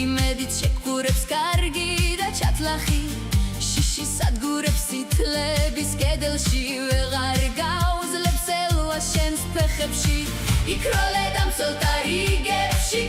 იმედით შეგურებს კარგი და ჩათლახი შიში სადგურებს სითლების კედელში ვეღარ გავძლებს ელვა შენს ფეხებში იქროლე და მსოლთა რიგებში